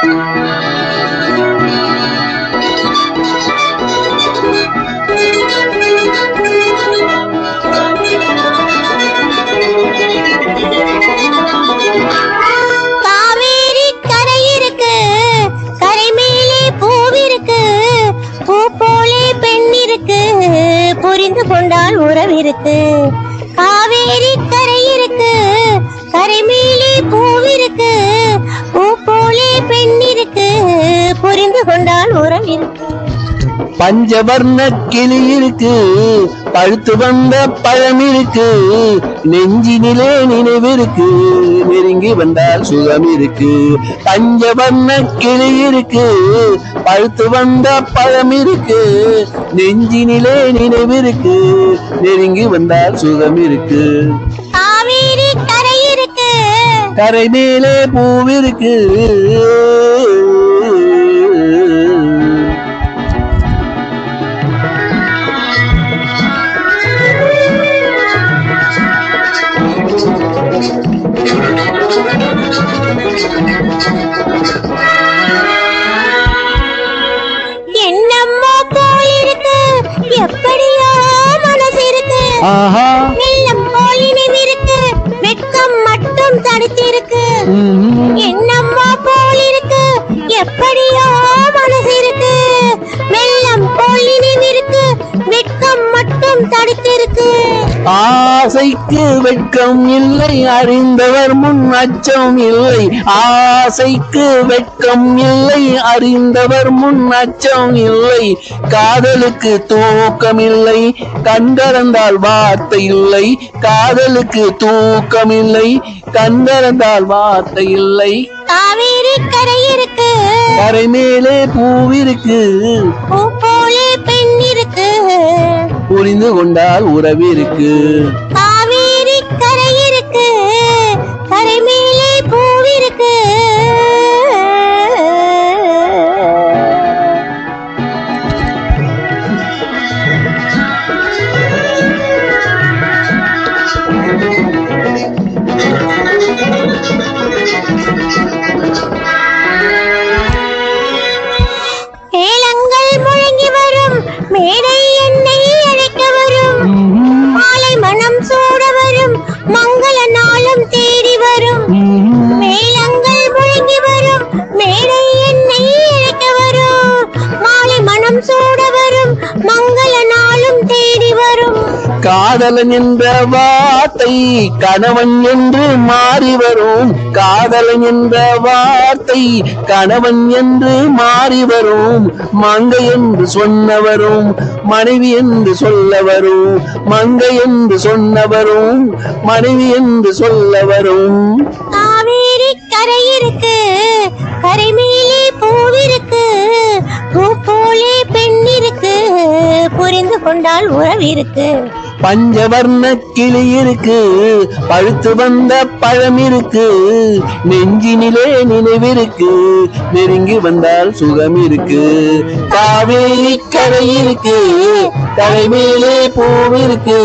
காவேரி கரை இருக்கு, கரை மேலே பூவிருக்கு, பூ போலே பெண் இருக்கு, புரிந்து கொண்டால் உறவிருக்கு. காவேரி கரை இருக்கு, கரை மேலே பூவிருக்கு, பூ போலே பெண் இருக்கு, புரிந்து கொண்டால் உறவிருக்கு. பஞ்சவர்ண கிளி இருக்கு, பழுத்து வந்த பழம் இருக்கு, நெஞ்சினிலே நினைவிருக்கு, நெருங்கி வந்தால் சுகம் இருக்கு. பஞ்சவர்ண கிளி இருக்கு, பழுத்து வந்த பழம் இருக்கு, நெஞ்சினிலே நினைவிருக்கு, நெருங்கி வந்தால் சுகம் இருக்கு. காவேரி கரை இருக்கு, கரை மேலே பூவிருக்கு. என்னம்மா போல் இருக்கு, எப்படியோ மனசு இருக்கு, வெள்ளம் போல் நினைவிருக்கு, வெட்கம் மட்டும் தடுத்திருக்கு. என்னம்மா போல் இருக்கு, எப்படியோ மனசு இருக்கு, வெள்ளம் போல் நினைவிருக்கு, வெட்கம் மட்டும் தடுத்திருக்கு. ஆசைக்கு வெட்கம் இல்லை, அறிந்தவர் முன் அச்சம் இல்லை. ஆசைக்கு வெட்கம் இல்லை, அறிந்தவர் முன் அச்சம் இல்லை. காதலுக்கு தூக்கம் இல்லை, கண்டறந்தால் வார்த்தை இல்லை. காதலுக்கு தூக்கம் இல்லை, கண்டறந்தால் வார்த்தை இல்லை. காவேரி கரை இருக்கு, கரை மேலே பூவிருக்கு, பூ போலே பெண் இருக்கு, புரிந்து கொண்டால் உறவிருக்கு. காவேரி கரை இருக்கு, கரை மேலே பூவிருக்கு. மேளங்கள் முழங்கி வரும், மேடை என்னை அழைக்க வரும், மாலை மனம் சூட வரும், மங்கள நாளும் தேடி வரும். மேளங்கள் முழங்கி வரும், மேடை என்னை அழைக்க வரும், மாலை மனம் சூட வரும், மங்கள நாளும் தேடி வரும். காதலன் என்ற வார்த்தை கணவன் என்று மாறி வரும். காதலன் என்ற வார்த்தை கணவன் என்று மாறி வரும். மங்கை என்று சொன்னவரும் மனைவி என்று சொல்ல வரும். மங்கை என்று சொன்னவரும் மனைவி என்று சொல்ல வரும். காவேரி கரை இருக்கு, கரை மேலே பூவிருக்கு, பூ போலே பெண் இருக்கு, புரிந்து கொண்டால் உறவிருக்கு. பஞ்சவர்ண கிளி இருக்கு, பழுத்து வந்த பழம் இருக்கு, நெஞ்சினிலே நினைவிருக்கு, நெருங்கி வந்தால் சுகம் இருக்கு. காவேரி கரை இருக்கு, கரை மேலே பூவிருக்கு.